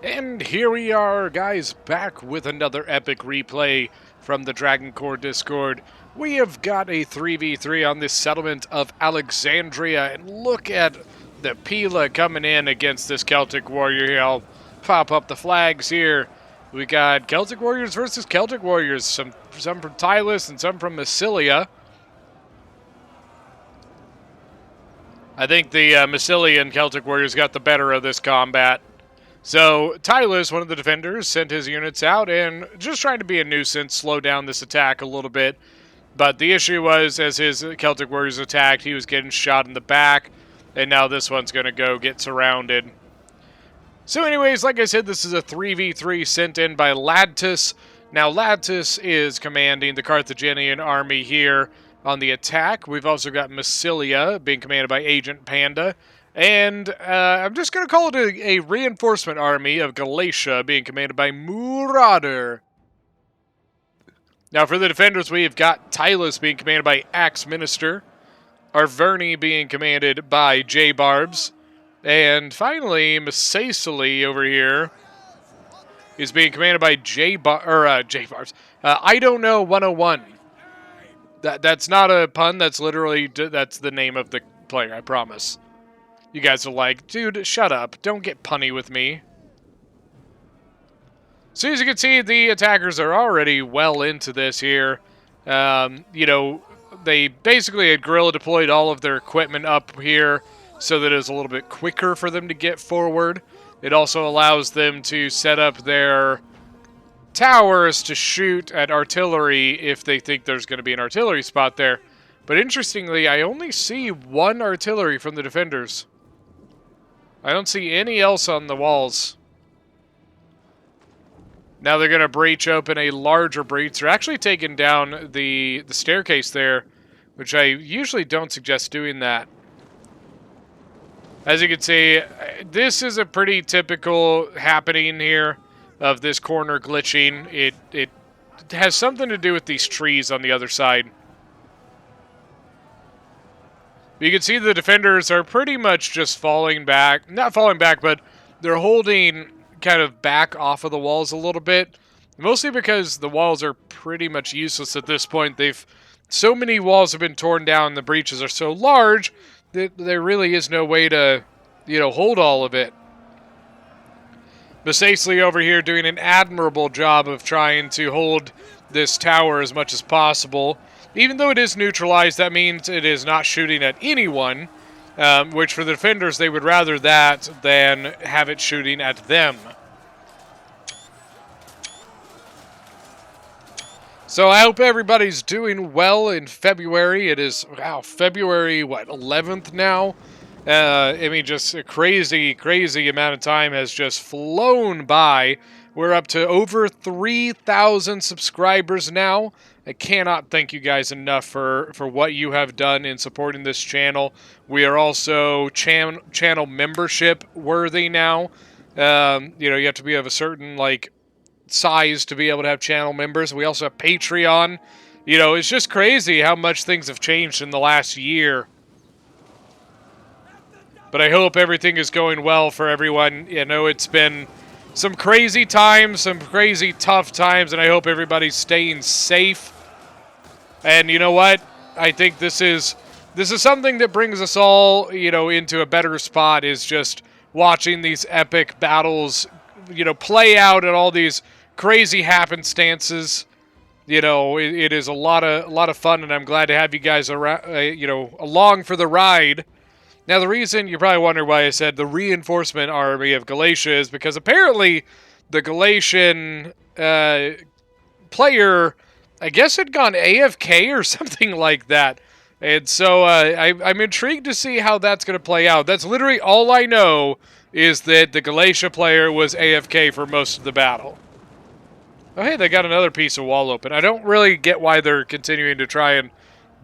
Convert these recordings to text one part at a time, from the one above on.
And here we are, guys, back with another epic replay from the Dragon Core Discord. We have got a 3v3 on this settlement of Alexandria, and look at the Pila coming in against this Celtic Warrior here. I'll pop up the flags here. We got Celtic Warriors versus Celtic Warriors, some from Tylus and some from Massilia. I think the Massilian Celtic Warriors got the better of this combat. So Tylus, one of the defenders, sent his units out and just trying to be a nuisance, slow down this attack a little bit. But the issue was, as his Celtic Warriors attacked, he was getting shot in the back, and now this one's going to go get surrounded. So anyways, like I said, this is a 3v3 sent in by Ladtus. Now Ladtus is commanding the Carthaginian army here on the attack. We've also got Massilia being commanded by Agent Panda. And I'm just going to call it a reinforcement army of Galatia being commanded by Marauder. Now for the defenders, we've got Tylus being commanded by Axe Minister. Arverni being commanded by J-Barbs. And finally, Massacely over here is being commanded by J-Barbs. I don't know 101. That's not a pun. That's literally, that's the name of the player, I promise. You guys are like, dude, shut up. Don't get punny with me. So as you can see, the attackers are already well into this here. They basically had guerrilla deployed all of their equipment up here so that it was a little bit quicker for them to get forward. It also allows them to set up their towers to shoot at artillery if they think there's going to be an artillery spot there. But interestingly, I only see one artillery from the defenders. I don't see any else on the walls. Now they're going to breach open a larger breach. They're actually taking down the staircase there, which I usually don't suggest doing that. As you can see, this is a pretty typical happening here of this corner glitching. It has something to do with these trees on the other side. You can see the defenders are pretty much just falling back. Not falling back, but they're holding kind of back off of the walls a little bit. Mostly because the walls are pretty much useless at this point. So many walls have been torn down, the breaches are so large that there really is no way to, hold all of it. Massacely over here doing an admirable job of trying to hold this tower as much as possible. Even though it is neutralized, that means it is not shooting at anyone, which for the defenders, they would rather that than have it shooting at them. So I hope everybody's doing well in February. It is, February, 11th now? Just a crazy, crazy amount of time has just flown by. We're up to over 3,000 subscribers now. I cannot thank you guys enough for what you have done in supporting this channel. We are also channel membership worthy now. You have to be of a certain size to be able to have channel members. We also have Patreon. It's just crazy how much things have changed in the last year. But I hope everything is going well for everyone. It's been some crazy times, some crazy tough times, and I hope everybody's staying safe. And you know what? I think this is something that brings us all, into a better spot, is just watching these epic battles, play out and all these crazy happenstances. It is a lot of fun, and I'm glad to have you guys around, along for the ride. Now, the reason you probably wonder why I said the reinforcement army of Galatia is because apparently the Galatian player, I guess, had gone AFK or something like that. And so I'm intrigued to see how that's going to play out. That's literally all I know, is that the Galatia player was AFK for most of the battle. Oh, hey, they got another piece of wall open. I don't really get why they're continuing to try and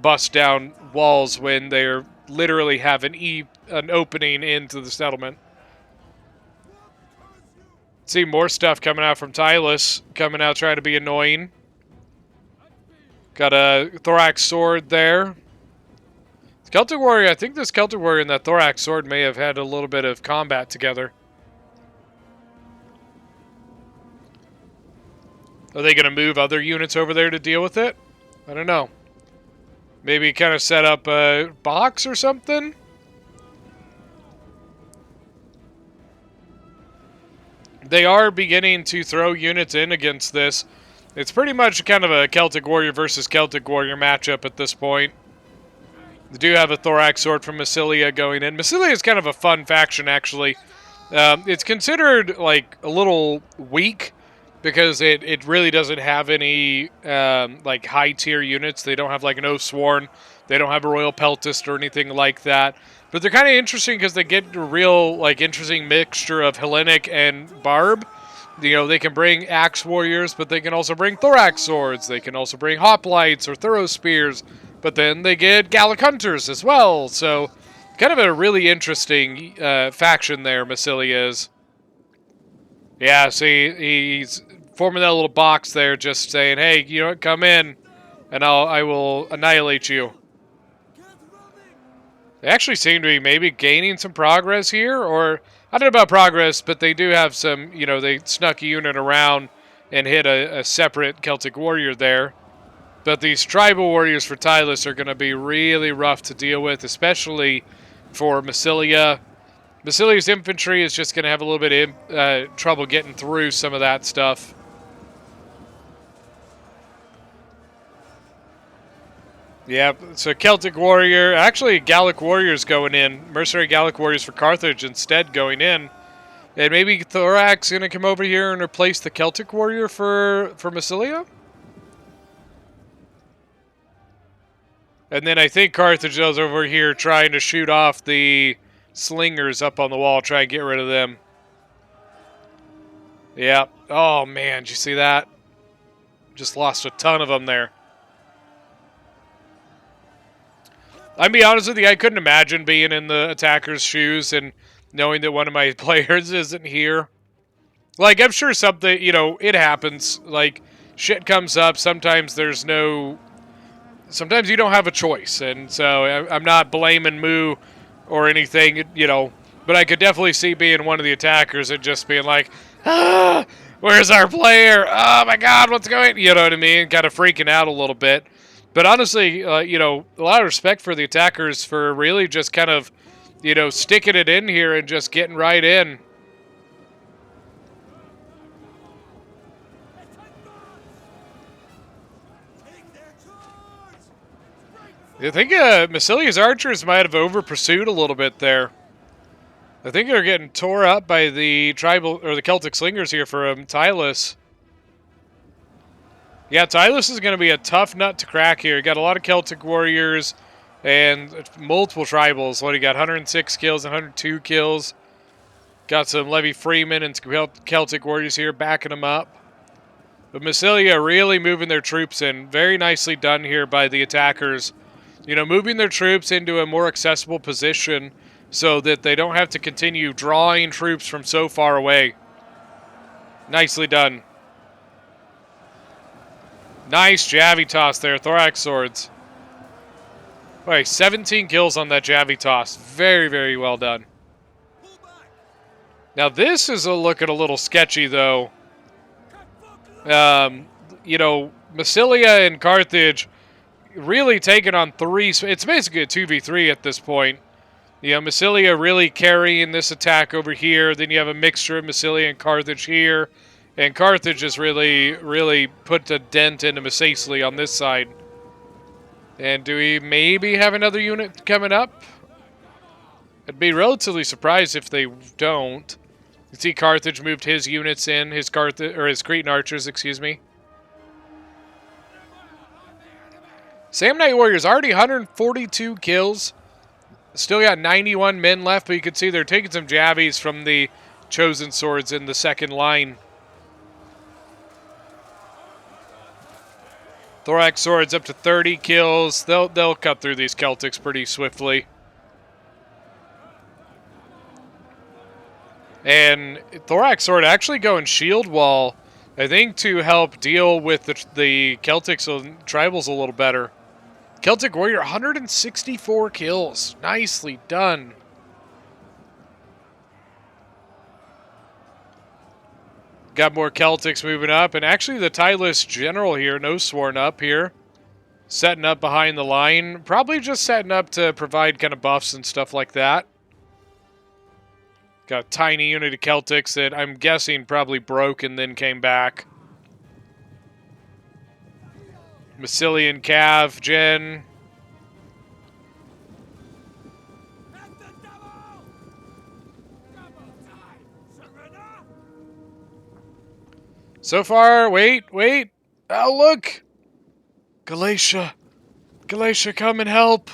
bust down walls when they're literally have an opening into the settlement. See more stuff coming out from Tylus, coming out trying to be annoying. Got a thorax sword there. Celtic Warrior, I think this Celtic Warrior and that thorax sword may have had a little bit of combat together. Are they going to move other units over there to deal with it? I don't know. Maybe kind of set up a box or something? They are beginning to throw units in against this. It's pretty much kind of a Celtic Warrior versus Celtic Warrior matchup at this point. They do have a Thorax Sword from Massilia going in. Massilia is kind of a fun faction, actually. It's considered like a little weak because it really doesn't have any like high tier units. They don't have like an Oathsworn. They don't have a Royal Peltist or anything like that. But they're kind of interesting because they get a real like interesting mixture of Hellenic and Barb. You know, they can bring Axe Warriors, but they can also bring Thorax Swords. They can also bring Hoplites or Thorough Spears. But then they get Gallic Hunters as well. So kind of a really interesting faction there, Massilia is. Yeah, see, he's forming that little box there, just saying, hey, you know what, come in, and I will annihilate you. They actually seem to be maybe gaining some progress here, or I don't know about progress, but they do have some, you know, they snuck a unit around and hit a separate Celtic Warrior there. But these tribal warriors for Tylus are going to be really rough to deal with, especially for Massilia. Massilia's infantry is just going to have a little bit of trouble getting through some of that stuff. Yeah, so Celtic Warrior, actually Gallic Warriors going in. Mercenary Gallic Warriors for Carthage instead going in. And maybe Thorax going to come over here and replace the Celtic Warrior for Massilia? And then I think Carthage is over here trying to shoot off the slingers up on the wall, try and get rid of them. Yeah. Oh, man, did you see that? Just lost a ton of them there. I'll be honest with you, I couldn't imagine being in the attacker's shoes and knowing that one of my players isn't here. Like, I'm sure something, you know, it happens. Like, shit comes up. Sometimes there's no... Sometimes you don't have a choice. And so I'm not blaming Moo or anything, you know. But I could definitely see being one of the attackers and just being like, ah, where's our player? Oh, my God, what's going on? You know what I mean? Kind of freaking out a little bit. But honestly, you know, a lot of respect for the attackers for really just kind of, you know, sticking it in here and just getting right in. I think Massilia's archers might have over-pursued a little bit there. I think they're getting tore up by the tribal or the Celtic slingers here from Tylus. Yeah, Tylus is going to be a tough nut to crack here. You got a lot of Celtic warriors and multiple tribals. What, he got 106 kills, 102 kills. Got some Levy Freeman and Celtic warriors here backing him up. But Massilia really moving their troops in. Very nicely done here by the attackers. You know, moving their troops into a more accessible position so that they don't have to continue drawing troops from so far away. Nicely done. Nice Javi toss there, Thorax Swords. Wait, 17 kills on that Javi toss. Very, very well done. Now this is looking a little sketchy, though. You know, Massilia and Carthage really taking on three. It's basically a 2v3 at this point. You know, Massilia really carrying this attack over here. Then you have a mixture of Massilia and Carthage here. And Carthage has really, really put a dent into Massilia on this side. And do we maybe have another unit coming up? I'd be relatively surprised if they don't. You see Carthage moved his units in, his Cretan archers, excuse me. Samnite Warriors already 142 kills. Still got 91 men left, but you can see they're taking some javies from the Chosen Swords in the second line. Thorax Swords up to 30 kills. They'll cut through these Celtics pretty swiftly. And Thorax Sword actually going shield wall, I think, to help deal with the Celtics and tribals a little better. Celtic Warrior, 164 kills. Nicely done. Got more Celtics moving up, and actually the Tylus general here, no sworn up here. Setting up behind the line. Probably just setting up to provide kind of buffs and stuff like that. Got a tiny unit of Celtics that I'm guessing probably broke and then came back. Massilian Cav, Gen. So far, wait. Oh, look. Galatia, come and help.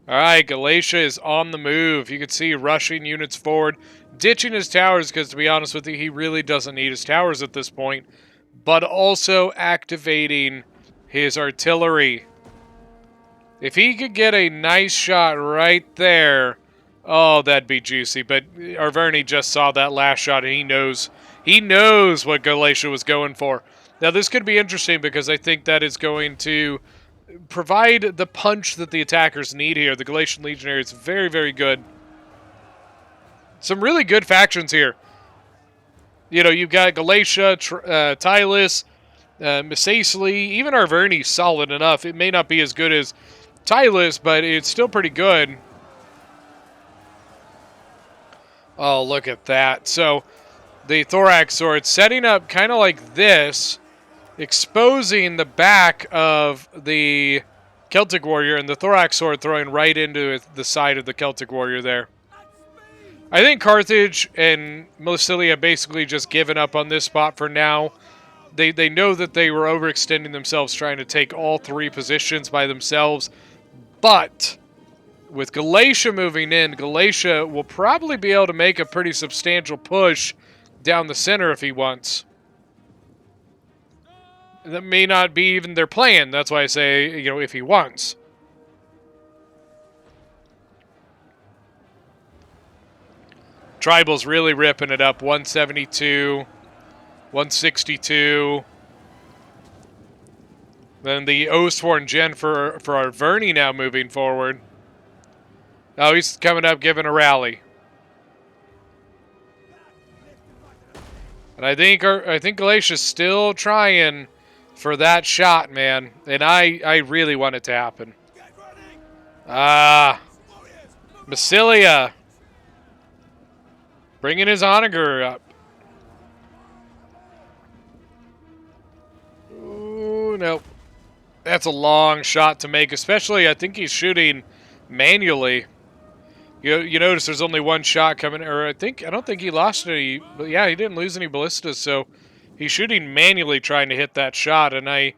All right, Galatia is on the move. You can see rushing units forward, ditching his towers because, to be honest with you, he really doesn't need his towers at this point, but also activating his artillery. If he could get a nice shot right there, oh, that'd be juicy. But Arverni just saw that last shot, and he knows what Galatia was going for. Now, this could be interesting because I think that is going to provide the punch that the attackers need here. The Galatian Legionary is very, very good. Some really good factions here. You know, you've got Galatia, Tylus, Misacely, even Arverni solid enough. It may not be as good as Tylus, but it's still pretty good. Oh, look at that. So, the Thorax Sword setting up kind of like this, exposing the back of the Celtic Warrior, and the Thorax Sword throwing right into the side of the Celtic Warrior there. I think Carthage and Massilia basically just given up on this spot for now. They know that they were overextending themselves trying to take all three positions by themselves. But with Galatia moving in, Galatia will probably be able to make a pretty substantial push down the center if he wants. That may not be even their plan. That's why I say, you know, if he wants. Tribal's really ripping it up. 172, 162. Then the Oathsworn Gen for Arverni now moving forward. Oh, he's coming up giving a rally. And I think Galatia's still trying for that shot, man. And I really want it to happen. Massilia. Bringing his onager up. Ooh, nope. That's a long shot to make, especially I think he's shooting manually. You notice there's only one shot coming, or I don't think he lost any, but yeah, he didn't lose any ballistas, so he's shooting manually trying to hit that shot, and I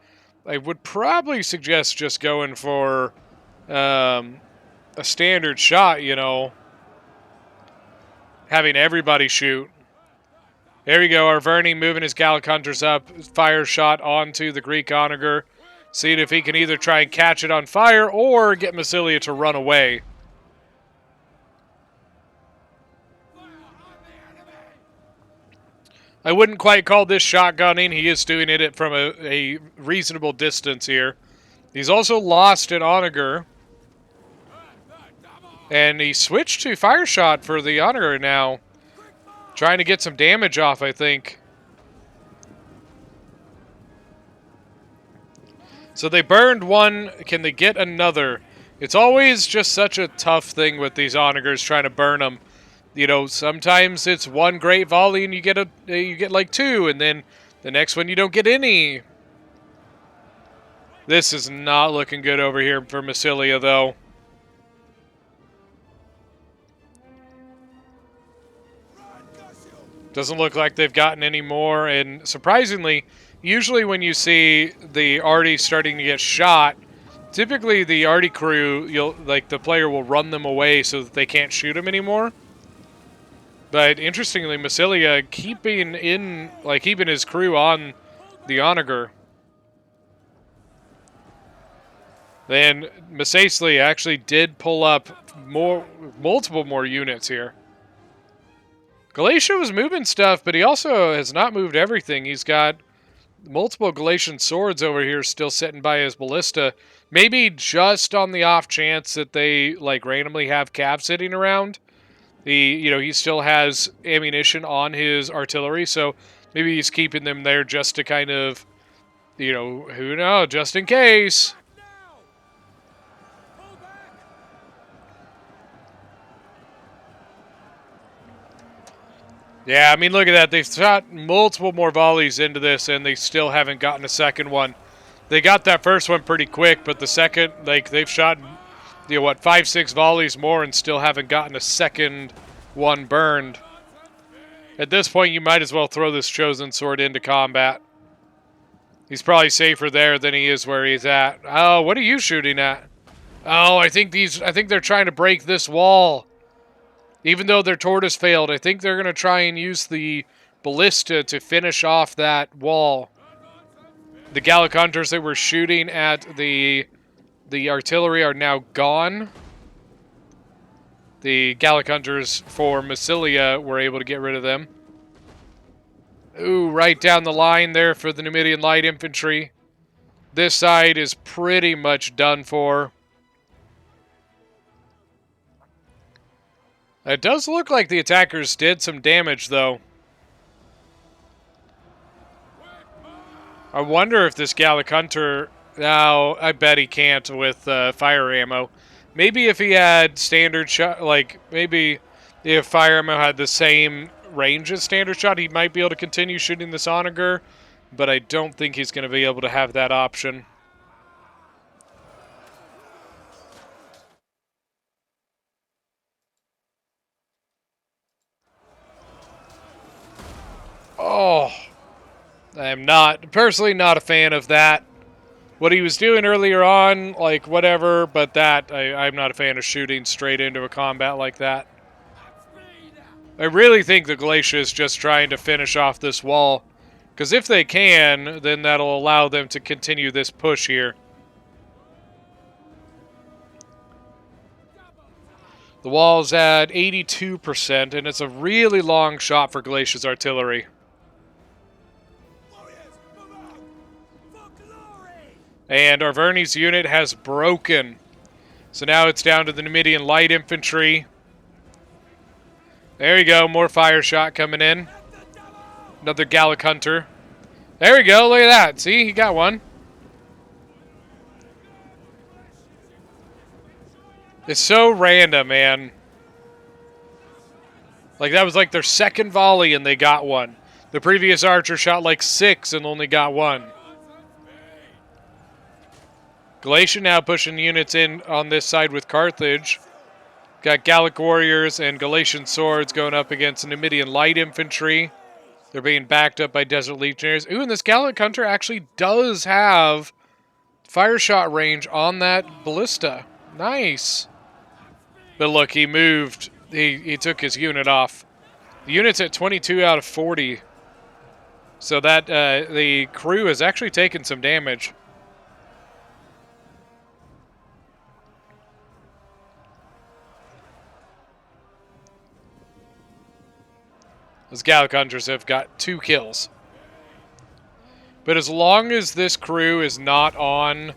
would probably suggest just going for a standard shot, you know, having everybody shoot. There you go, Arverni moving his Gallic Hunters up, fire shot onto the Greek onager, seeing if he can either try and catch it on fire or get Massilia to run away. I wouldn't quite call this shotgunning. He is doing it from a reasonable distance here. He's also lost an onager. And he switched to fire shot for the onager now. Trying to get some damage off, I think. So they burned one. Can they get another? It's always just such a tough thing with these onagers trying to burn them. You know, sometimes it's one great volley and you get like two, and then the next one you don't get any. This is not looking good over here for Massilia, though. Doesn't look like they've gotten any more, and surprisingly, usually when you see the arty starting to get shot, typically the arty crew, the player will run them away so that they can't shoot them anymore. But interestingly, Massilia keeping his crew on the onager. Then Misacely actually did pull up multiple more units here. Galatia was moving stuff, but he also has not moved everything. He's got multiple Galatian swords over here still sitting by his ballista. Maybe just on the off chance that they randomly have cav sitting around. He still has ammunition on his artillery, so Maybe he's keeping them there just to kind of, who knows, just in case. Yeah, I mean, look at that. They've shot multiple more volleys into this, and they still haven't gotten a second one. They got that first one pretty quick, but the second, they've shot, 5, 6 volleys more and still haven't gotten a second one burned. At this point, you might as well throw this Chosen Sword into combat. He's probably safer there than he is where he's at. Oh, what are you shooting at? Oh, I think they're trying to break this wall. Even though their tortoise failed, I think they're going to try and use the ballista to finish off that wall. The Gallic hunters that were shooting at the artillery are now gone. The Gallic hunters for Massilia were able to get rid of them. Ooh, right down the line there for the Numidian light infantry. This side is pretty much done for. It does look like the attackers did some damage, though. I wonder if this Gallic hunter... No, I bet he can't with fire ammo. Maybe if he had standard shot, maybe if fire ammo had the same range as standard shot, he might be able to continue shooting this onager, but I don't think he's going to be able to have that option. Oh, I am personally not a fan of that. What he was doing earlier on, whatever, but I'm not a fan of shooting straight into a combat like that. I really think the Galatia is just trying to finish off this wall, because if they can, then that'll allow them to continue this push here. The wall's at 82%, and it's a really long shot for Galatia's artillery. And Arverni's unit has broken. So now it's down to the Numidian light infantry. There you go, more fire shot coming in. Another Gallic hunter. There we go, look at that. See, he got one. It's so random, man. That was their second volley and they got one. The previous archer shot 6 and only got one. Galatia now pushing units in on this side with Carthage. Got Gallic warriors and Galatian swords going up against Numidian light infantry. They're being backed up by desert legionaries. Ooh, and this Gallic hunter actually does have fire shot range on that ballista. Nice. But look, he moved. He took his unit off. The unit's at 22 out of 40. So that the crew has actually taken some damage. Those Gallic hunters have got 2 kills. But as long as this crew is not on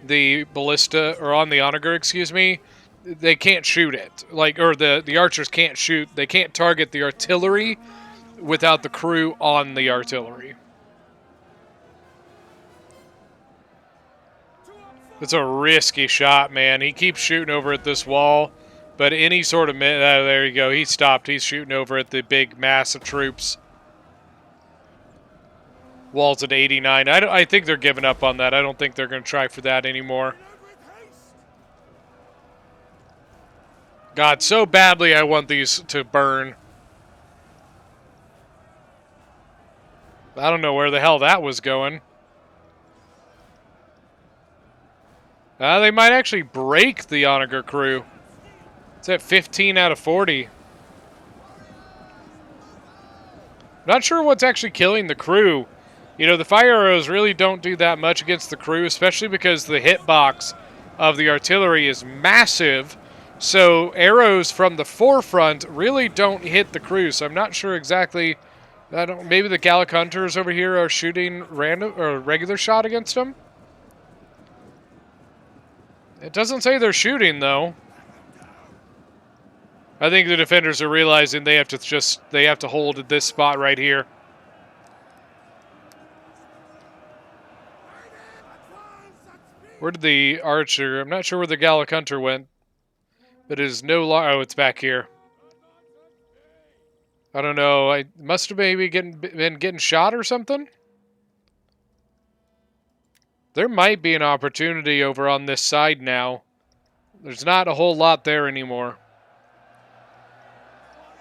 the ballista, or on the onager, excuse me, they can't shoot it. Or the archers can't shoot. They can't target the artillery without the crew on the artillery. It's a risky shot, man. He keeps shooting over at this wall. But any sort of... there you go. He stopped. He's shooting over at the big mass of troops. Wall's at 89. I think they're giving up on that. I don't think they're going to try for that anymore. God, so badly I want these to burn. I don't know where the hell that was going. They might actually break the onager crew. It's at 15 out of 40. Not sure what's actually killing the crew. The fire arrows really don't do that much against the crew, especially because the hitbox of the artillery is massive. So arrows from the forefront really don't hit the crew. So I'm not sure exactly. Maybe the Gallic hunters over here are shooting random or regular shot against them. It doesn't say they're shooting though. I think the defenders are realizing they have to hold at this spot right here. Where did the archer? I'm not sure where the Gallic hunter went, but it is no longer. Oh, it's back here. I don't know. I must have maybe been getting shot or something. There might be an opportunity over on this side now. There's not a whole lot there anymore.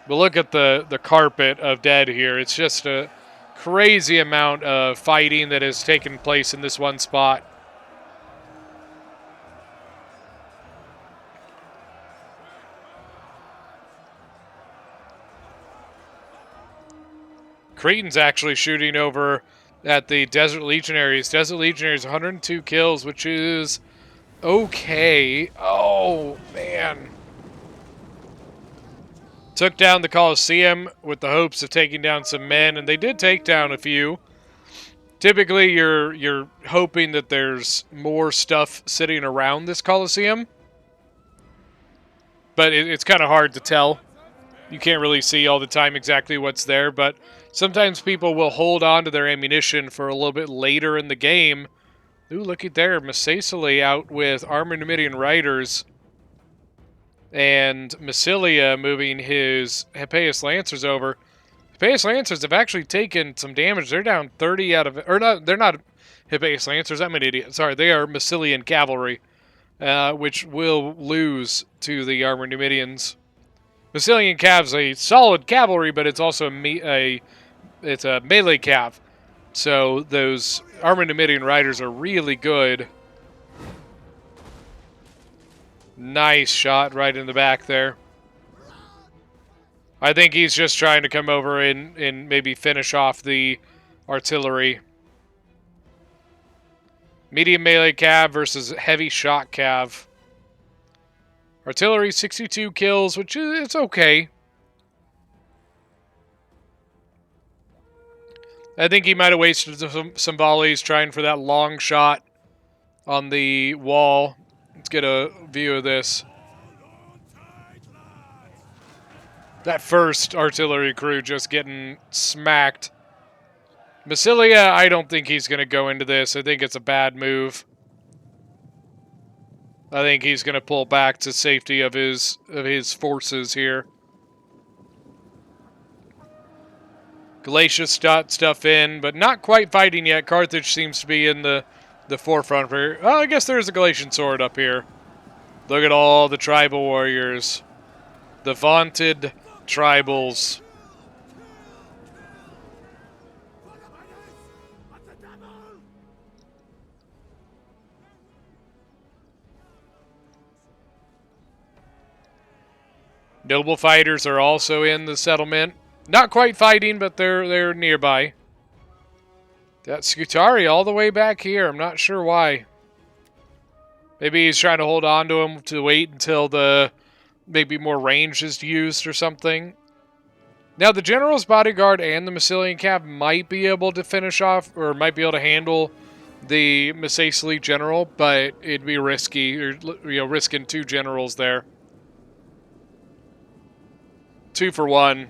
But look at the carpet of dead here. It's just a crazy amount of fighting that has taken place in this one spot. Cretan's actually shooting over at the Desert Legionaries. Desert Legionaries, 102 kills, which is okay. Oh, man. Took down the Colosseum with the hopes of taking down some men, and they did take down a few. Typically, you're hoping that there's more stuff sitting around this Colosseum, but it's kind of hard to tell. You can't really see all the time exactly what's there, but sometimes people will hold on to their ammunition for a little bit later in the game. Ooh, look at there. Massaceae out with armored Numidian riders. And Massilia moving his Hippeus Lancers over. Hippeus Lancers have actually taken some damage. They're down 30 out of... Or not, they're not Hippeus Lancers. I'm an idiot. Sorry, they are Massilian Cavalry, which will lose to the armored Numidians. Massilian Cav's a solid cavalry, but it's also it's a melee cav. So those armored Numidian riders are really good. Nice shot right in the back there. I think he's just trying to come over and maybe finish off the artillery. Medium melee cav versus heavy shot cav. Artillery, 62 kills, which is it's okay. I think he might have wasted some volleys trying for that long shot on the wall. Let's get a view of this. That first artillery crew just getting smacked. Massilia, I don't think he's going to go into this. I think it's a bad move. I think he's going to pull back to safety of his forces here. Galatia got stuff in, but not quite fighting yet. Carthage seems to be in the forefront here. Oh, I guess there's a Galatian sword up here. Look at all the tribal warriors. The vaunted tribals. Noble fighters are also in the settlement. Not quite fighting, but they're nearby. That Scutari all the way back here. I'm not sure why. Maybe he's trying to hold on to him to wait until the maybe more range is used or something. Now, the General's Bodyguard and the Massilian Cav might be able to finish off, or might be able to handle the Massaceae General, but it'd be risky, or risking two generals there. 2 for 1.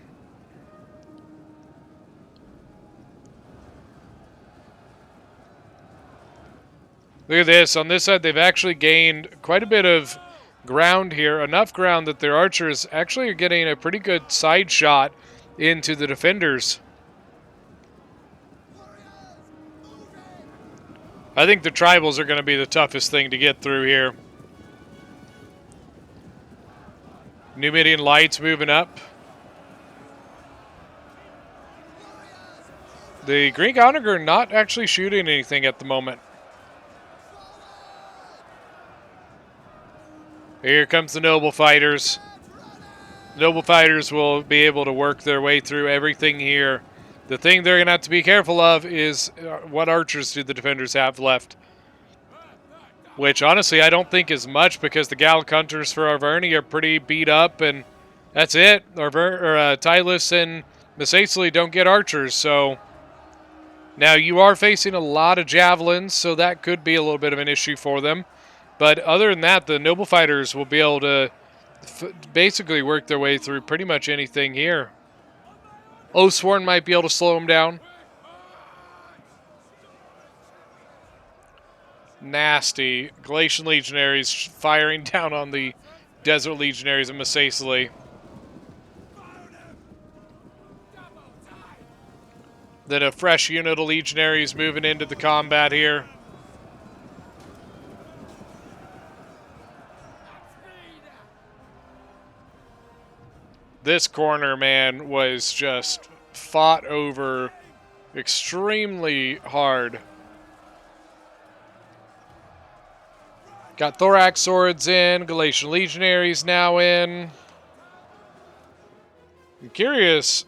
Look at this. On this side, they've actually gained quite a bit of ground here. Enough ground that their archers actually are getting a pretty good side shot into the defenders. I think the tribals are going to be the toughest thing to get through here. Numidian Lights moving up. The Greek Onager not actually shooting anything at the moment. Here comes the Noble Fighters. The Noble Fighters will be able to work their way through everything here. The thing they're going to have to be careful of is what archers do the defenders have left. Which, honestly, I don't think is much because the Gallic hunters for Arverni are pretty beat up, and that's it. Tylus and Massaceae don't get archers, so... Now, you are facing a lot of javelins, so that could be a little bit of an issue for them. But other than that, the Noble Fighters will be able to basically work their way through pretty much anything here. Oathsworn might be able to slow them down. nasty. Galatian legionaries firing down on the desert legionaries of Massaceae. Then a fresh unit of legionaries moving into the combat here. This corner, man, was just fought over extremely hard. Got thorax swords in, Galatian legionaries now in. I'm curious.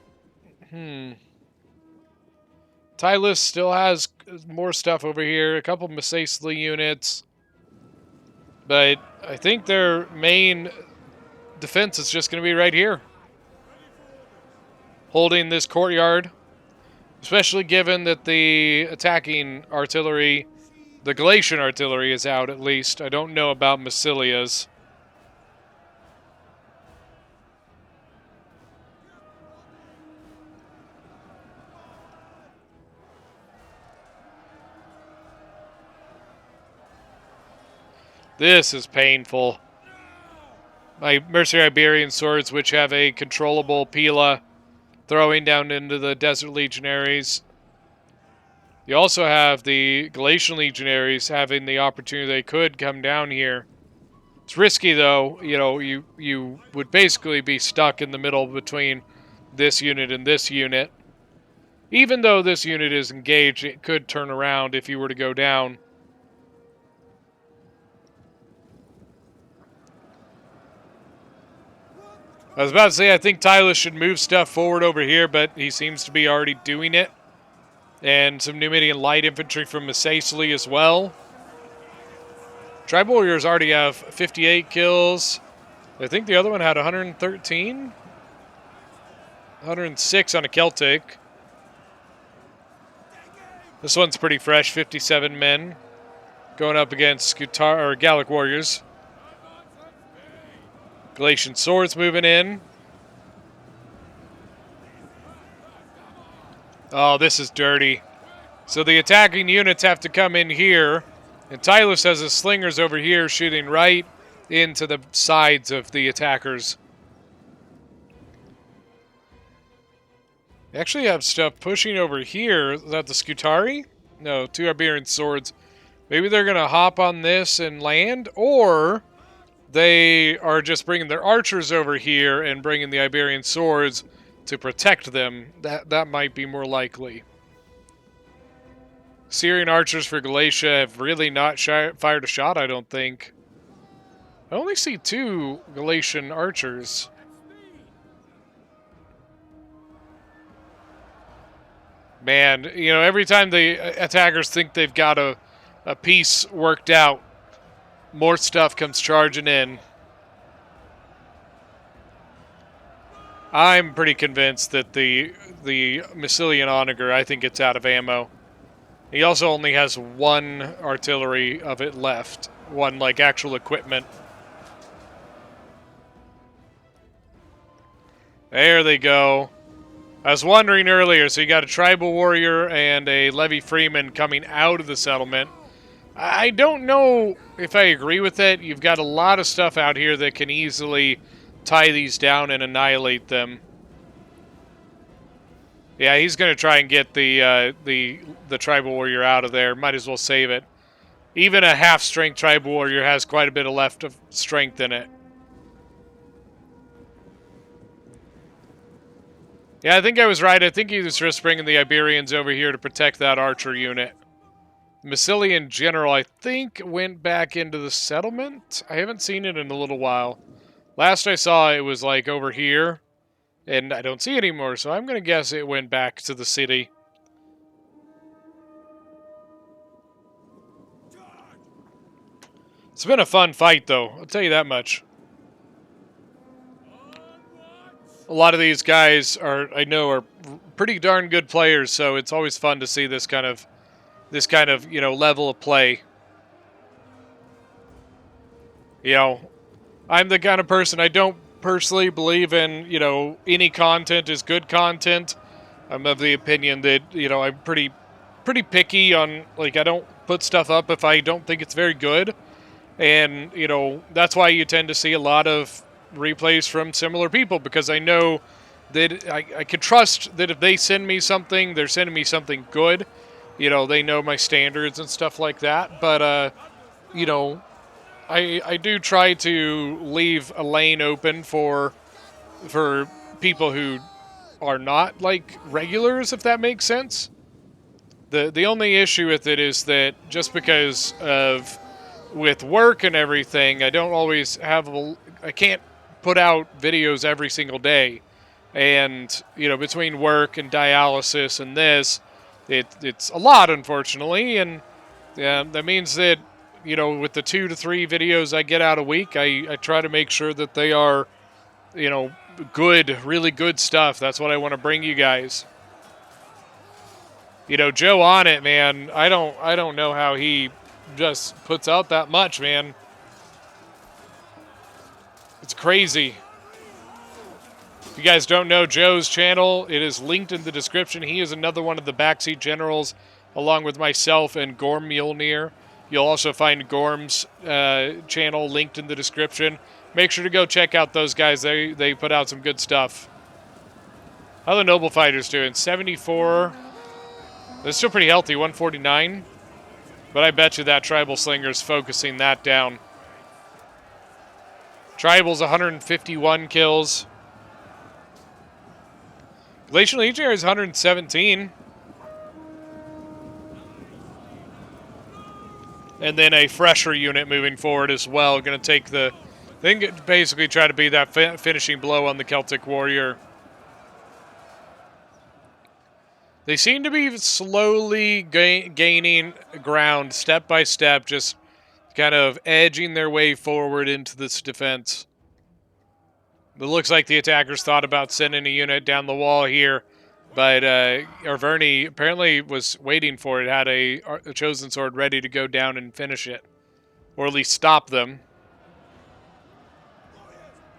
Tylus still has more stuff over here. A couple Massaceae units. But I think their main defense is just going to be right here. Holding this courtyard. Especially given that the attacking artillery, the Galatian artillery, is out at least. I don't know about Massilia's. This is painful. My Mercenary Iberian swords, which have a controllable Pila, throwing down into the Desert Legionaries. You also have the Galatian Legionaries having the opportunity they could come down here. It's risky, though. You know, you would basically be stuck in the middle between this unit and this unit. Even though this unit is engaged, it could turn around if you were to go down. I was about to say, I think Tylus should move stuff forward over here, but he seems to be already doing it. And some Numidian light infantry from Massaceae as well. Tribal Warriors already have 58 kills. I think the other one had 113? 106 on a Celtic. This one's pretty fresh, 57 men. Going up against Gallic Warriors. Galatian swords moving in. Oh, this is dirty. So the attacking units have to come in here. And Tylus has his slingers over here shooting right into the sides of the attackers. They actually have stuff pushing over here. Is that the Scutari? No, 2 Iberian swords. Maybe they're going to hop on this and land, or they are just bringing their archers over here and bringing the Iberian swords to protect them. That might be more likely. Syrian archers for Galatia have really not fired a shot, I don't think. I only see 2 Galatian archers. Man, you know, every time the attackers think they've got a piece worked out, more stuff comes charging in. I'm pretty convinced that the Massilian Onager, I think it's out of ammo. He also only has 1 artillery of it left. 1, like, actual equipment. There they go. I was wondering earlier, so you got a Tribal Warrior and a Levy Freeman coming out of the settlement. I don't know if I agree with it. You've got a lot of stuff out here that can easily tie these down and annihilate them. Yeah, he's going to try and get the Tribal Warrior out of there. Might as well save it. Even a half-strength Tribal Warrior has quite a bit of left of strength in it. Yeah, I think I was right. I think he was just bringing the Iberians over here to protect that archer unit. Massilian General, I think, went back into the settlement. I haven't seen it in a little while. Last I saw, it was like over here, and I don't see it anymore, so I'm going to guess it went back to the city. It's been a fun fight, though. I'll tell you that much. A lot of these guys I know are pretty darn good players, so it's always fun to see this kind of, you know, level of play. You know, I'm the kind of person, I don't personally believe in, you know, any content is good content. I'm of the opinion that, you know, I'm pretty pretty picky on, like, I don't put stuff up if I don't think it's very good. And, you know, that's why you tend to see a lot of replays from similar people, because I know that I can trust that if they send me something, they're sending me something good. You know, they know my standards and stuff like that. But, you know, I do try to leave a lane open for people who are not, like, regulars, if that makes sense. The only issue with it is that just because of with work and everything, I don't always have I can't put out videos every single day. And, you know, between work and dialysis and this, it's a lot, unfortunately. And yeah, that means that, you know, with the 2 to 3 videos I get out a week, I try to make sure that they are, you know, good, really good stuff. That's what I want to bring you guys. You know, Joe on it, man. I don't know how he just puts out that much, man. It's crazy. If you guys don't know Joe's channel, it is linked in the description. He is another one of the backseat generals, along with myself and Gorm Mjolnir. You'll also find Gorm's channel linked in the description. Make sure to go check out those guys. They put out some good stuff. How are the Noble Fighters doing? 74. They're still pretty healthy, 149. But I bet you that Tribal Slinger's focusing that down. Tribal's 151 kills. Galatian Legionary is 117. And then a fresher unit moving forward as well. Going to take the... They can basically try to be that finishing blow on the Celtic Warrior. They seem to be slowly gaining ground, step by step, just kind of edging their way forward into this defense. It looks like the attackers thought about sending a unit down the wall here, but Arverni apparently was waiting for it, had a Chosen Sword ready to go down and finish it, or at least stop them.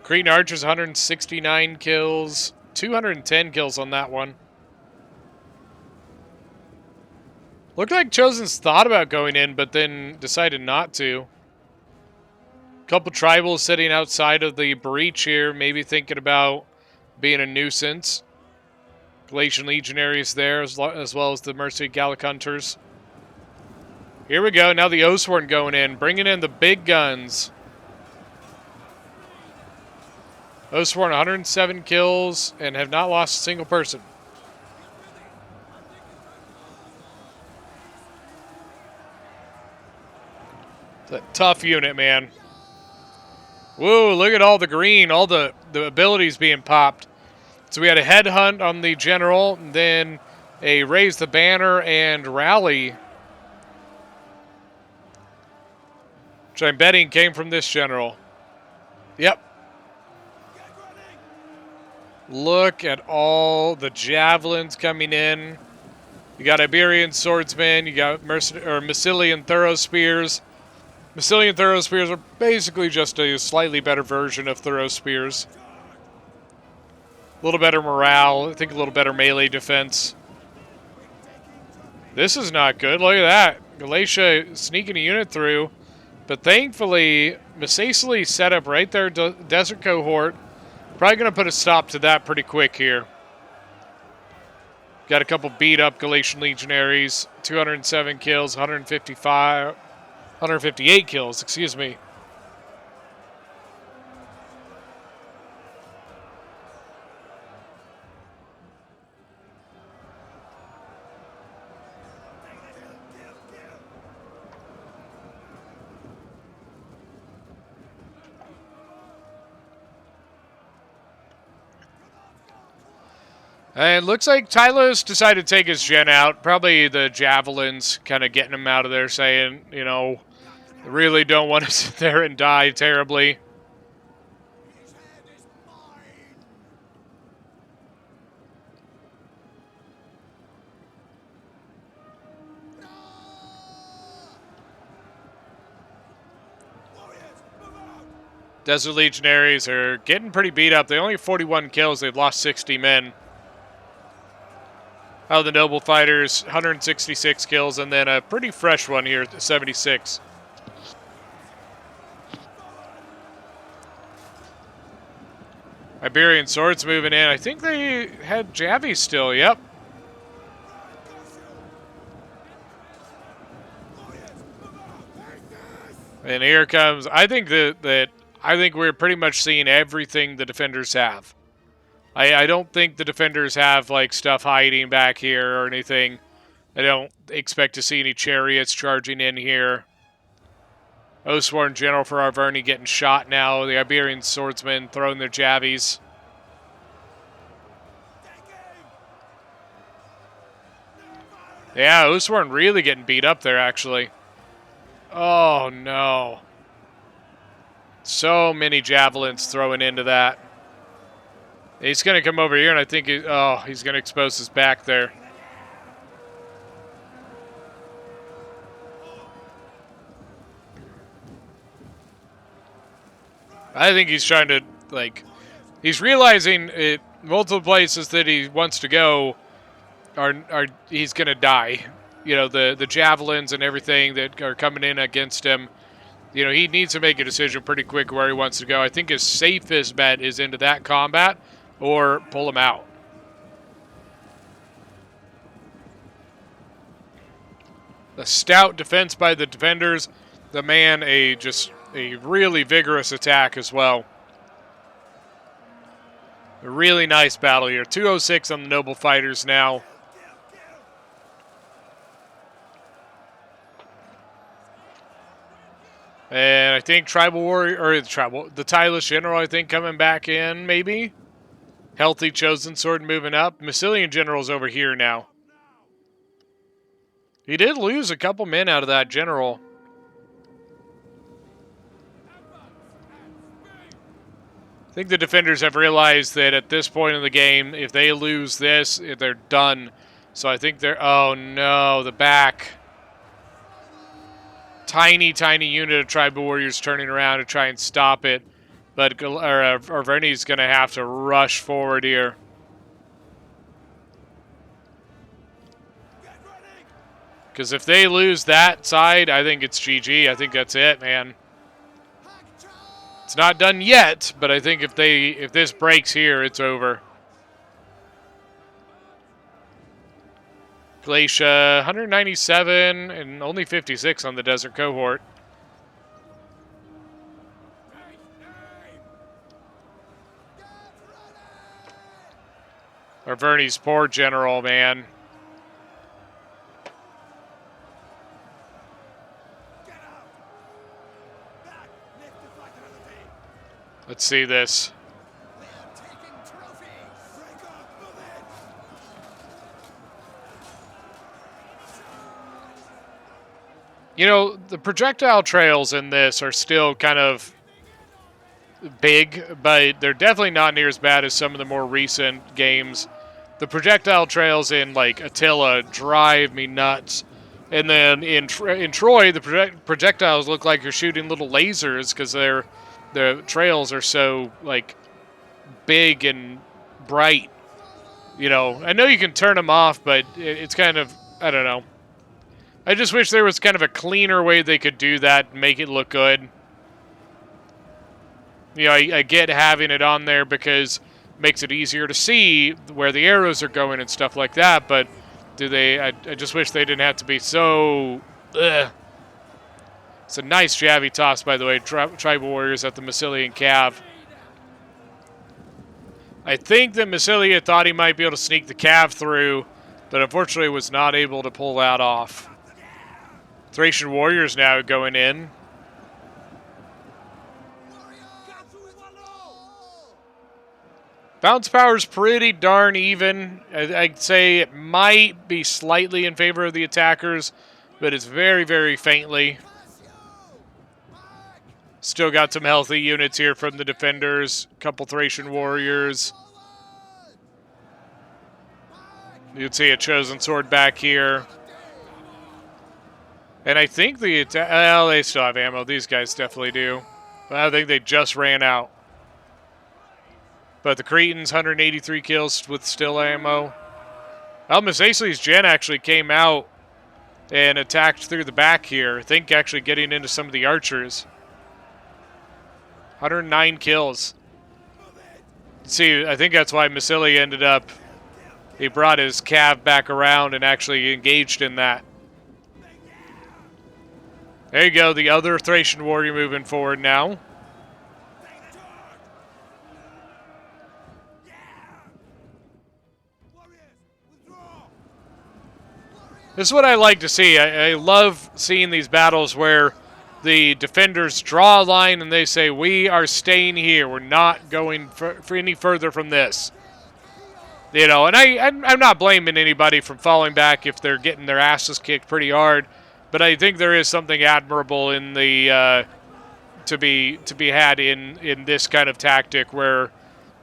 Cretan Archers, 169 kills, 210 kills on that one. Looked like Chosen's thought about going in, but then decided not to. Couple tribals sitting outside of the breach here, maybe thinking about being a nuisance. Galatian Legionaries there, as well as the Mercy Gallic Hunters. Here we go, now the Oathsworn going in, bringing in the big guns. Oathsworn, 107 kills, and have not lost a single person. It's a tough unit, man. Whoa, look at all the green, all the abilities being popped. So we had a headhunt on the general, and then a raise the banner and rally, which I'm betting came from this general. Yep. Look at all the javelins coming in. You got Iberian swordsmen, you got Massilian thorough spears. Massilian thorough spears are basically just a slightly better version of thorough spears. A little better morale, I think a little better melee defense. This is not good, look at that. Galatia sneaking a unit through, but thankfully, Masacely set up right there, Desert Cohort. Probably going to put a stop to that pretty quick here. Got a couple beat up Galatian Legionaries, 207 kills, 158 kills, excuse me. And it looks like Tylos decided to take his gen out. Probably the javelins kind of getting him out of there, saying, you know, really don't want to sit there and die terribly. Desert Legionaries are getting pretty beat up. They only have 41 kills. They've lost 60 men. How the Noble Fighters, 166 kills, and then a pretty fresh one here, 76. Iberian Swords moving in. I think they had Javi still, yep. And here comes, I think I think we're pretty much seeing everything the defenders have. I don't think the defenders have like stuff hiding back here or anything. I don't expect to see any chariots charging in here. Oathsworn General for Arverni getting shot now. The Iberian swordsmen throwing their javies. Yeah, Oathsworn really getting beat up there, actually. Oh, no. So many javelins throwing into that. He's going to come over here, and I think he's going to expose his back there. I think he's trying to, like, he's realizing it, multiple places that he wants to go he's going to die. You know, the javelins and everything that are coming in against him. You know, he needs to make a decision pretty quick where he wants to go. I think his safest bet is into that combat or pull him out. A stout defense by the defenders. The man, a really vigorous attack as well. A really nice battle here. 206 on the Noble Fighters now. And I think Tribal Warrior, or the Tylus General, I think, coming back in, maybe. Healthy Chosen Sword moving up. Massilian General's over here now. He did lose a couple men out of that general. I think the defenders have realized that at this point in the game, if they lose this, they're done. So I think they're, oh no, the back. Tiny unit of Tribal Warriors turning around to try and stop it. But Arverni's going to have to rush forward here. Because if they lose that side, I think it's GG. I think that's it, man. It's not done yet, but I think if this breaks here, it's over. Galatia, 197 and only 56 on the desert cohort. Arverni's poor general, man. Let's see this. You know, the projectile trails in this are still kind of big, but they're definitely not near as bad as some of the more recent games. The projectile trails in, like, Attila drive me nuts. And then in Troy, the projectiles look like you're shooting little lasers because the trails are so, like, big and bright. You know, I know you can turn them off, but it's kind of, I don't know. I just wish there was kind of a cleaner way they could do that and make it look good. You know, I get having it on there because it makes it easier to see where the arrows are going and stuff like that, but I just wish they didn't have to be so... Ugh. It's a nice Javi toss, by the way. Tribal Warriors at the Massilian Cav. I think that Massilia thought he might be able to sneak the Cav through, but unfortunately was not able to pull that off. Thracian Warriors now going in. Bounce power's pretty darn even. I'd say it might be slightly in favor of the attackers, but it's very, very faintly. Still got some healthy units here from the defenders. A couple Thracian Warriors. You can see a Chosen Sword back here. And I think they still have ammo. These guys definitely do. But I think they just ran out. But the Cretans, 183 kills with still ammo. Well, Miss Aisley's Jen actually came out and attacked through the back here. I think actually getting into some of the archers. 109 kills. See, I think that's why Masili ended up, he brought his cav back around and actually engaged in that. There you go, the other Thracian warrior moving forward now. This is what I like to see. I love seeing these battles where the defenders draw a line and they say, we are staying here. We're not going for any further from this. You know, and I'm not blaming anybody from falling back if they're getting their asses kicked pretty hard, but I think there is something admirable in the to be had in this kind of tactic where,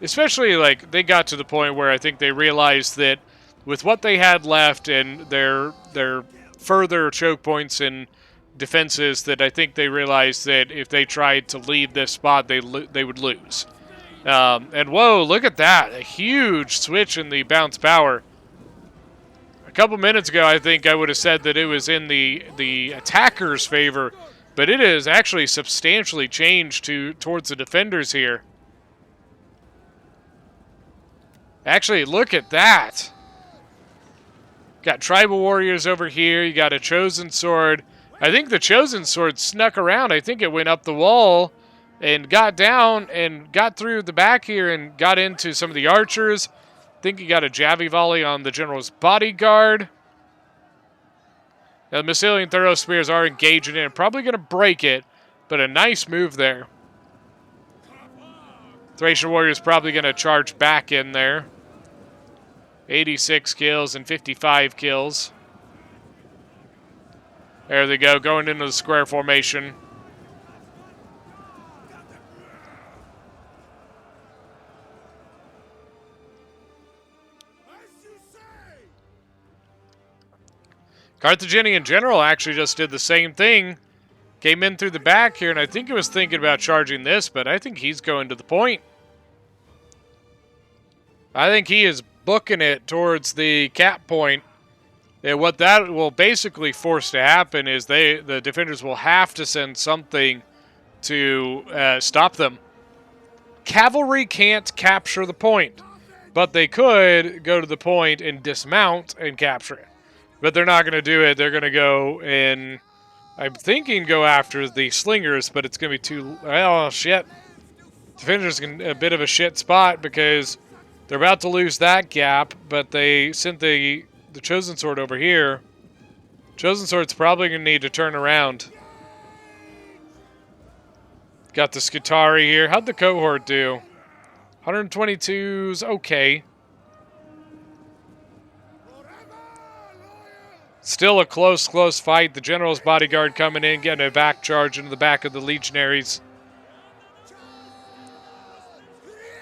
especially like they got to the point where I think they realized that with what they had left and their further choke points and defenses, that I think they realized that if they tried to leave this spot, they would lose. And whoa, look at that. A huge switch in the bounce power. A couple minutes ago, I think I would have said that it was in the attacker's favor, but it has actually substantially changed towards the defenders here. Actually, look at that. Got tribal warriors over here. You got a chosen sword. I think the chosen sword snuck around. I think it went up the wall and got down and got through the back here and got into some of the archers. I think he got a javi volley on the general's bodyguard. Now, the Massilian Thorough Spears are engaging in it. Probably going to break it, but a nice move there. Thracian warrior's probably going to charge back in there. 86 kills and 55 kills. There they go, going into the square formation. Carthaginian general actually just did the same thing. Came in through the back here, and I think he was thinking about charging this, but I think he's going to the point. I think he is booking it towards the cap point. And what that will basically force to happen is the defenders will have to send something to stop them. Cavalry can't capture the point, but they could go to the point and dismount and capture it. But they're not going to do it. They're going to go and, I'm thinking, go after the slingers, but it's going to be too, oh, shit. Defenders in a bit of a shit spot because they're about to lose that gap, but they sent the Chosen Sword over here. Chosen Sword's probably going to need to turn around. Got the Scutari here. How'd the cohort do? 122's okay. Still a close fight. The general's bodyguard coming in, getting a back charge into the back of the legionaries.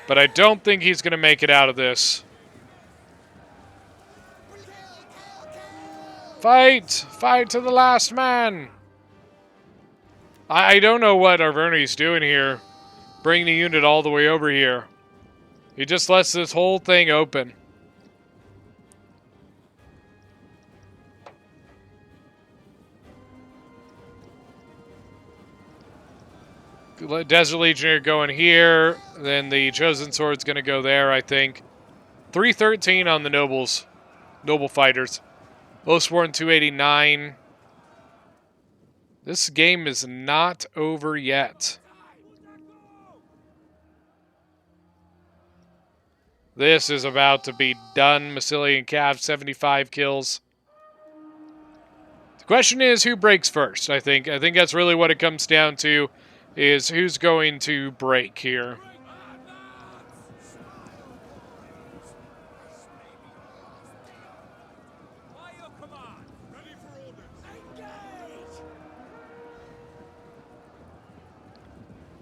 But I don't think he's going to make it out of this. Fight! Fight to the last man! I don't know what Arverni's doing here. Bringing the unit all the way over here. He just lets this whole thing open. Desert Legionnaire going here. Then the Chosen Sword's going to go there, I think. 313 on the nobles. Noble fighters. Oathsworn 289. This game is not over yet. This is about to be done. Massilian Cav, 75 kills. The question is, who breaks first, I think. I think that's really what it comes down to, is who's going to break here.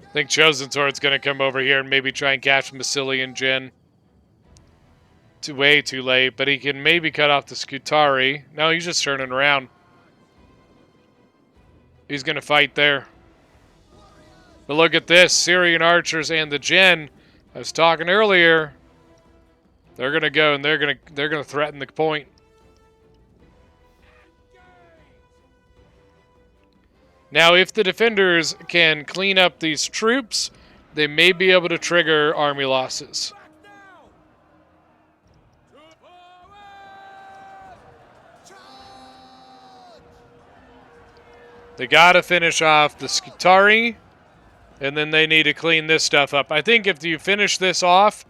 I think Chosen Sword's going to come over here and maybe try and catch Massilian Jin. Way too late, but he can maybe cut off the Scutari. No, he's just turning around. He's going to fight there. But look at this. Syrian archers and the Jin. I was talking earlier. They're gonna go and they're gonna threaten the point. Now, if the defenders can clean up these troops, they may be able to trigger army losses. They gotta finish off the Scutari, and then they need to clean this stuff up. I think if you finish this off,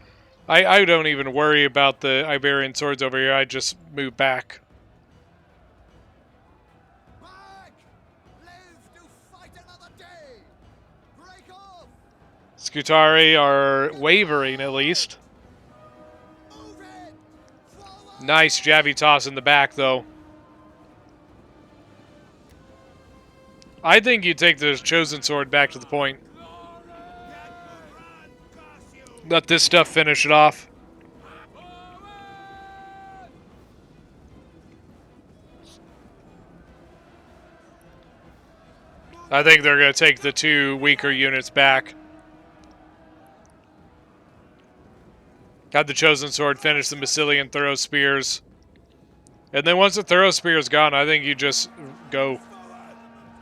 I don't even worry about the Iberian swords over here. I just move back. Scutari are wavering, at least. Nice Javi toss in the back, though. I think you take the Chosen Sword back to the point. Let this stuff finish it off. I think they're going to take the two weaker units back. Got the Chosen Sword, finish the Massilian Thorough Spears. And then once the Thorough Spear is gone, I think you just go.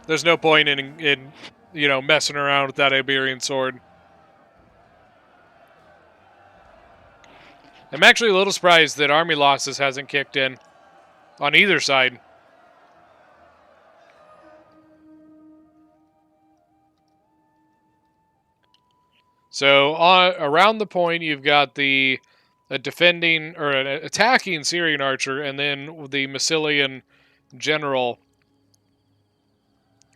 There's no point in messing around with that Iberian Sword. I'm actually a little surprised that army losses hasn't kicked in on either side. So around the point, you've got a defending or an attacking Syrian archer, and then the Massilian general.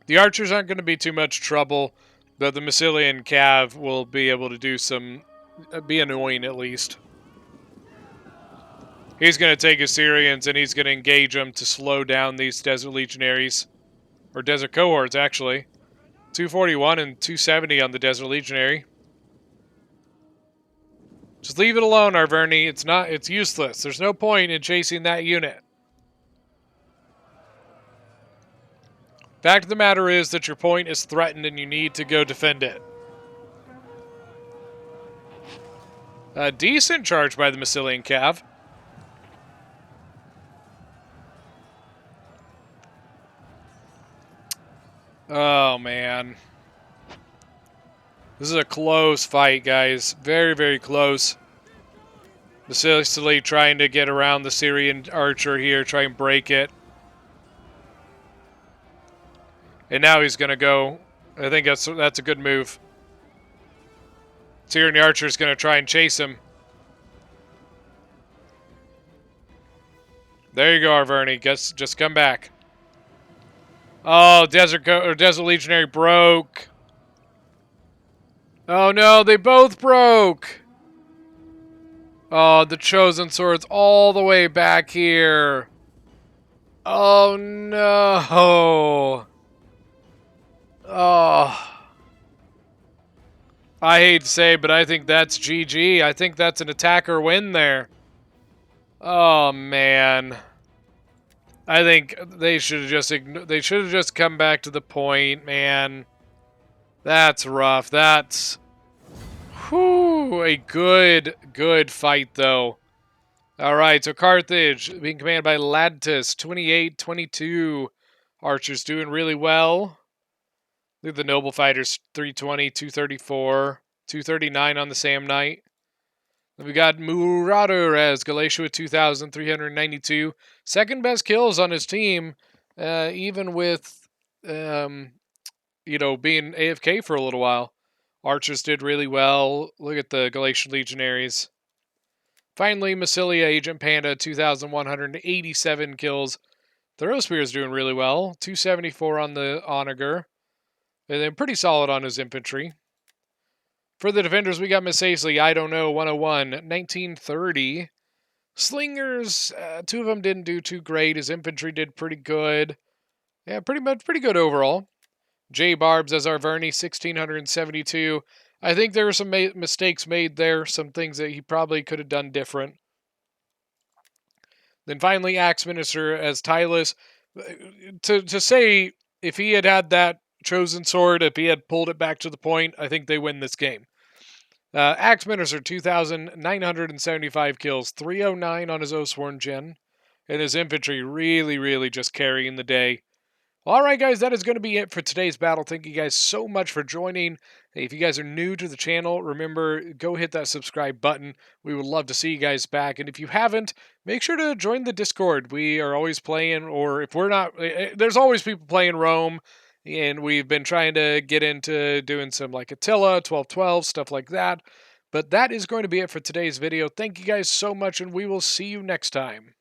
The archers aren't going to be too much trouble, but the Massilian cav will be able to do be annoying at least. He's going to take his Syrians and he's going to engage them to slow down these desert legionaries, or desert cohorts actually. 241 and 270 on the desert legionary. Just leave it alone, Arverni. It's useless. There's no point in chasing that unit. Fact of the matter is that your point is threatened and you need to go defend it. A decent charge by the Massilian Cav. Oh, man. This is a close fight, guys. Very, very close. Sicily trying to get around the Syrian archer here, try and break it. And now he's going to go. I think that's a good move. Syrian archer is going to try and chase him. There you go, Arverni. Just come back. Oh, Desert Legionary broke. Oh no, they both broke. Oh, the Chosen Sword's all the way back here. Oh no. Oh. I hate to say, but I think that's GG. I think that's an attacker win there. Oh man. I think they should have just come back to the point, man. That's rough. That's a good fight though. All right, so Carthage being commanded by Ladtus, 28-22. Archers doing really well. Look at the Noble Fighters, 320, 234, 239 on the Sam Knight. Then we got Marauder as Galatia with 2,392. Second best kills on his team, even with, being AFK for a little while. Archers did really well. Look at the Galatian Legionaries. Finally, Massilia Agent Panda, 2,187 kills. Thorough Spear is doing really well. 274 on the Onager. And then pretty solid on his infantry. For the defenders, we got Miss Aisley, I don't know, 101, 1930. Slingers, two of them didn't do too great. His infantry did pretty good. Yeah, pretty good overall. J Barbs as Arverni, 1,672. I think there were some mistakes made there, some things that he probably could have done different. Then finally, Axe Minister as Tylus. To say if he had that Chosen Sword, if he had pulled it back to the point, I think they win this game. Axeminers are 2,975 kills, 309 on his Oathsworn Gen, and his infantry really just carrying the day. All right, guys, that is going to be it for today's battle. Thank you guys so much for joining. Hey, if you guys are new to the channel, remember, go hit that subscribe button. We would love to see you guys back. And if you haven't, make sure to join the Discord. We are always playing, or if we're not, there's always people playing Rome. And we've been trying to get into doing some like Attila, 1212, stuff like that. But that is going to be it for today's video. Thank you guys so much, and we will see you next time.